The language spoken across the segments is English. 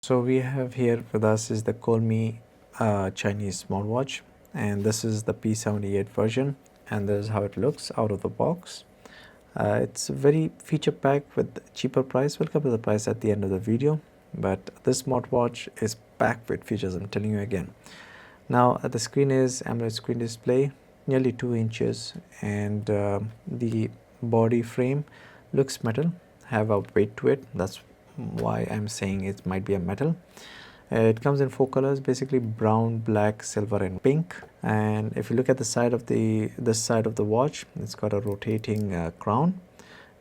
So we have here with us is the Colmi Chinese smartwatch, and this is the P78 version, and this is how it looks out of the box. It's very feature packed with cheaper price. We'll come to the price at the end of the video, but this smartwatch is packed with features, I'm telling you again. Now the screen is AMOLED screen display, nearly 2 inches, and the body frame looks metal, have a weight to it. That's why I'm saying it might be a metal. It comes in 4 colors, basically brown, black, silver and pink. And if you look at the side of this side of the watch, it's got a rotating crown,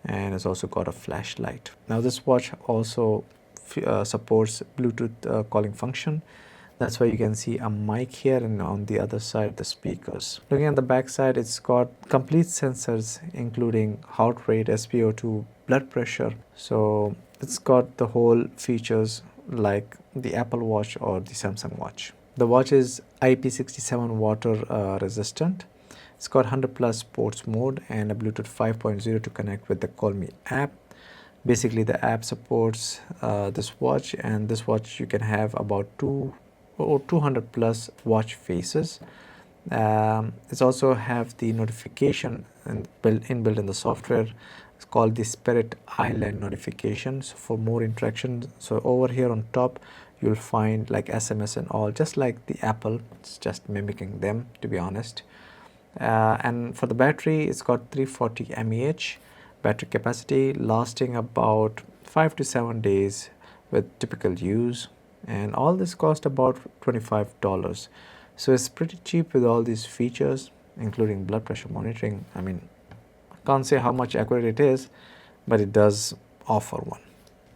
and it's also got a flashlight. Now this watch also supports Bluetooth calling function. That's why you can see a mic here, and on the other side the speakers. Looking at the back side, it's got complete sensors including heart rate, SpO2, blood pressure. So it's got the whole features like the Apple Watch or the Samsung Watch. The watch is IP67 water resistant. It's got 100 plus sports mode and a Bluetooth 5.0 to connect with the Colmi app. Basically the app supports this watch, and this watch you can have about 200 plus watch faces. It's also have the notification and inbuilt in the software. It's called the Spirit Island notifications for more interaction. So over here on top you'll find like SMS and all, just like the Apple. It's just mimicking them, to be honest. And for the battery, it's got 340 mAh battery capacity, lasting about 5 to 7 days with typical use, and all this cost about $25. So it's pretty cheap with all these features, including blood pressure monitoring. I mean, can't say how much accurate it is, but it does offer one.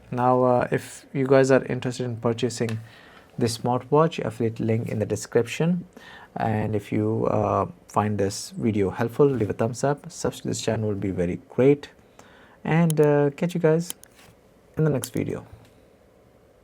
Now if you guys are interested in purchasing this smartwatch, affiliate link in the description. And if you find this video helpful, leave a thumbs up, subscribe to this channel will be very great, and catch you guys in the next video.